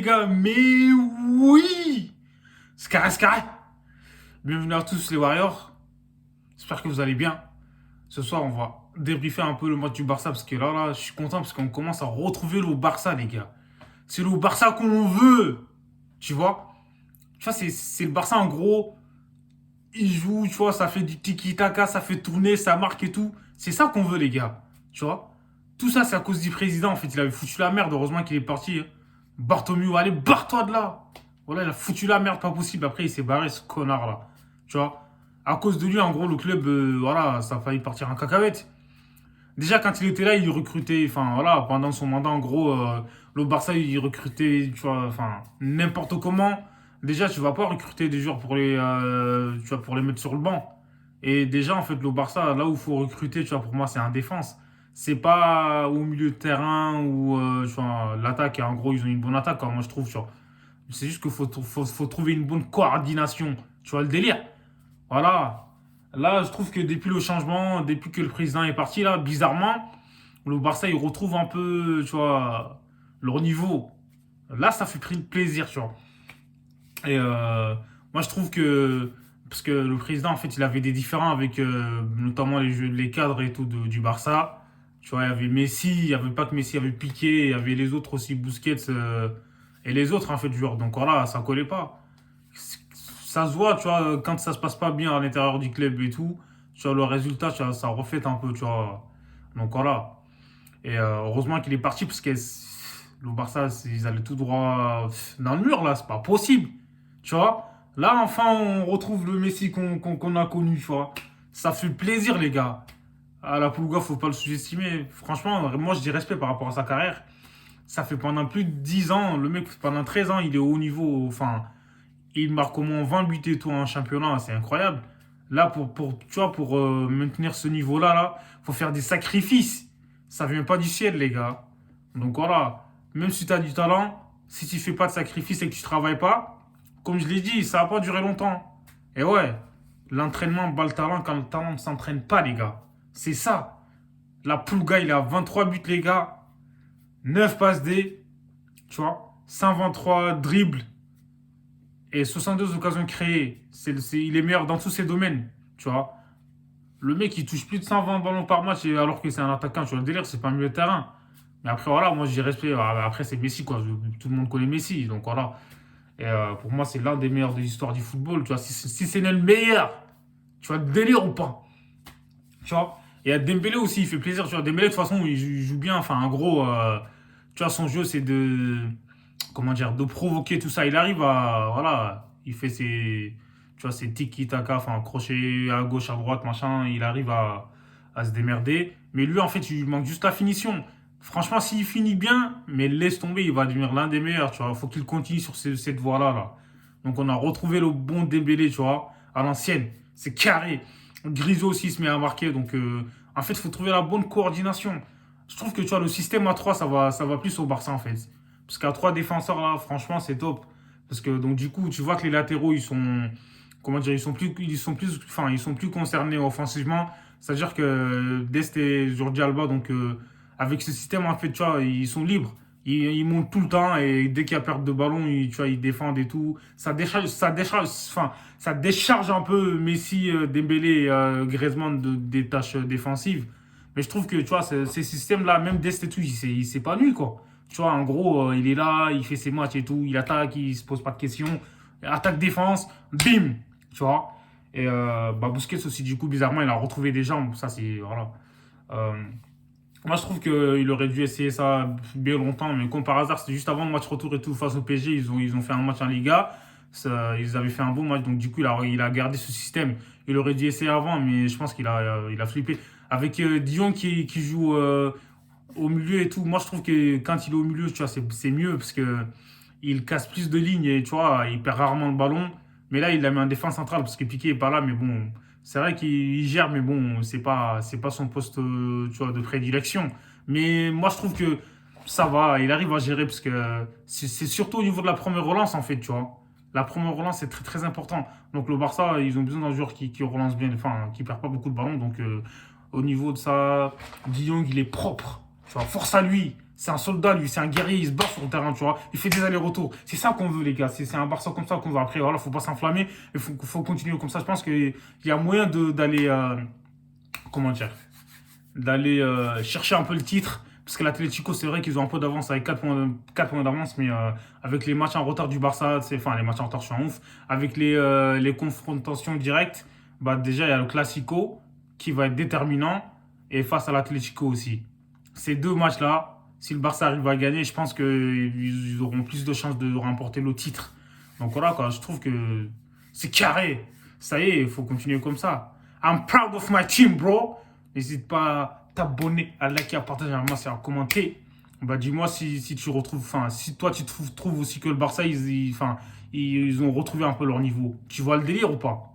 gars, mais oui! Sky Sky! Bienvenue à tous les Warriors. J'espère que vous allez bien. Ce soir, on va débriefer un peu le match du Barça parce que là, je suis content parce qu'on commence à retrouver le Barça, les gars. C'est le Barça qu'on veut, tu vois. Tu vois, c'est le Barça en gros. Il joue, tu vois, ça fait du tiki-taka, ça fait tourner, ça marque et tout. C'est ça qu'on veut, les gars. Tu vois. Tout ça, c'est à cause du président. En fait, il avait foutu la merde. Heureusement qu'il est parti. Hein. Bartomeu, allez, barre-toi de là. Voilà, il a foutu la merde, pas possible. Après, il s'est barré, ce connard-là. Tu vois. À cause de lui, en gros, le club, voilà, ça a failli partir en cacahuète. Déjà, quand il était là, il recrutait, enfin, voilà, pendant son mandat, en gros, le Barça, il recrutait, tu vois, enfin, n'importe comment. Déjà, tu vas pas recruter des joueurs tu vois, pour les mettre sur le banc. Et déjà, en fait, le Barça, là où il faut recruter, tu vois, pour moi, c'est en défense. C'est pas au milieu de terrain ou, tu vois, l'attaque, en gros, ils ont une bonne attaque, hein, moi, je trouve, tu vois. C'est juste qu'il faut trouver une bonne coordination. Tu vois, le délire. Voilà. Là, je trouve que depuis le changement, depuis que le président est parti, là, bizarrement, le Barça, il retrouve un peu, tu vois, leur niveau. Là, ça fait plaisir, tu vois. Et moi, je trouve que, parce que le président, en fait, il avait des différends avec notamment les cadres et tout du Barça. Tu vois, il y avait Messi, il n'y avait pas que Messi, il y avait Piqué, il y avait les autres aussi, Busquets, et les autres, en fait, joueurs. Donc voilà, ça collait pas. Ça se voit, tu vois, quand ça se passe pas bien à l'intérieur du club et tout, tu vois, le résultat, tu vois, ça reflète un peu, tu vois. Donc voilà. Et heureusement qu'il est parti parce que le Barça, ils allaient tout droit dans le mur, là, c'est pas possible. Tu vois. Là, enfin, on retrouve le Messi qu'on a connu, tu vois. Ça fait plaisir, les gars. À la Pulga, faut pas le sous-estimer. Franchement, moi, je dis respect par rapport à sa carrière. Ça fait pendant plus de 10 ans, le mec, pendant 13 ans, il est au haut niveau. Enfin, il marque au moins 20 buts et tout en championnat, c'est incroyable. Là, tu vois, pour maintenir ce niveau-là, là, faut faire des sacrifices. Ça vient pas du ciel, les gars. Donc voilà, même si tu as du talent, si tu fais pas de sacrifices et que tu travailles pas, comme je l'ai dit, ça va pas durer longtemps. Et ouais, l'entraînement bat le talent quand le talent ne s'entraîne pas, les gars. C'est ça. La Pulga, il a 23 buts, les gars. 9 passes D, tu vois. 123 dribbles, et 62 occasions créées. Il est meilleur dans tous ses domaines. Tu vois. Le mec, il touche plus de 120 ballons par match alors que c'est un attaquant. Tu vois le délire, c'est pas un milieu de terrain. Mais après, voilà, moi, j'ai respect. Après, c'est Messi, quoi. Tout le monde connaît Messi. Donc voilà. Et pour moi, c'est l'un des meilleurs de l'histoire du football. Tu vois, si c'est le meilleur, tu vois, le délire ou pas. Tu vois. Et à Dembélé aussi, il fait plaisir. Tu vois, Dembélé, de toute façon, il joue bien. Enfin, en gros, tu vois, son jeu, c'est de comment dire, de provoquer tout ça. Il arrive à, voilà, il fait tu vois, ses tiki-taka, enfin, crochet à gauche, à droite, machin, il arrive à se démerder. Mais lui, en fait, il lui manque juste la finition. Franchement, s'il finit bien, mais laisse tomber, il va devenir l'un des meilleurs, tu vois. Il faut qu'il continue sur cette voie-là, là. Donc, on a retrouvé le bon Dembélé, tu vois, à l'ancienne. C'est carré. Grisou aussi se met à marquer. Donc, en fait, il faut trouver la bonne coordination. Je trouve que, tu vois, le système à 3 ça va plus au Barça, en fait. Parce qu'à trois défenseurs là, franchement, c'est top. Parce que donc du coup, tu vois que les latéraux, ils sont, comment dire, enfin, ils sont plus concernés offensivement. C'est-à-dire que Dest et Jordi Alba, donc avec ce système, en fait, tu vois, ils sont libres. Ils montent tout le temps et dès qu'il y a perte de ballon, tu vois, ils défendent et tout. Ça décharge un peu Messi, Dembélé et Griezmann des tâches défensives. Mais je trouve que, tu vois, ces systèmes-là, même Dest et tout, il s'épanouit, quoi. Tu vois, en gros, il est là, il fait ses matchs et tout, il attaque, il se pose pas de questions. Attaque-défense, bim. Tu vois. Et bah, Busquets aussi, du coup, bizarrement, il a retrouvé des jambes. Ça, c'est. Voilà. Euh, Moi, je trouve qu'il aurait dû essayer ça bien longtemps, mais comme par hasard, c'était juste avant le match retour et tout face au PSG. Ils ont fait un match en Liga. Ils avaient fait un bon match, donc du coup, il a gardé ce système. Il aurait dû essayer avant, mais je pense qu'il a flippé. Avec Dion qui joue au milieu et tout, moi, je trouve que quand il est au milieu, tu vois, c'est mieux parce que il casse plus de lignes et tu vois, il perd rarement le ballon. Mais là, il l'a mis en défense centrale parce que Piqué est pas là, mais bon. C'est vrai qu'il gère, mais bon, c'est pas son poste, tu vois, de prédilection. Mais moi, je trouve que ça va, il arrive à gérer parce que c'est surtout au niveau de la première relance, en fait, tu vois. La première relance, c'est très, très important. Donc, le Barça, ils ont besoin d'un joueur qui relance bien, enfin, qui perd pas beaucoup de ballons. Donc, au niveau de ça, Guillaume, il est propre. Tu vois, force à lui. C'est un soldat, lui, c'est un guerrier, il se bat sur le terrain, tu vois. Il fait des allers-retours. C'est ça qu'on veut, les gars. C'est un Barça comme ça qu'on veut. Après, voilà, faut pas s'enflammer. Il faut continuer comme ça. Je pense qu'il y a moyen d'aller, comment dire, d'aller chercher un peu le titre. Parce que l'Atlético, c'est vrai qu'ils ont un peu d'avance avec 4 points d'avance, mais avec les matchs en retard du Barça, enfin les matchs en retard, je suis en ouf, avec les confrontations directes, bah déjà il y a le Classico qui va être déterminant et face à l'Atlético aussi. Ces deux matchs-là, si le Barça arrive à gagner, je pense qu'ils auront plus de chances de remporter le titre. Donc voilà, quoi, je trouve que c'est carré. Ça y est, il faut continuer comme ça. I'm proud of my team, bro. N'hésite pas à t'abonner, à liker, à partager, à moi, à commenter. Bah, dis-moi si tu retrouves, enfin, si toi tu trouves aussi que le Barça, ils ont retrouvé un peu leur niveau. Tu vois le délire ou pas?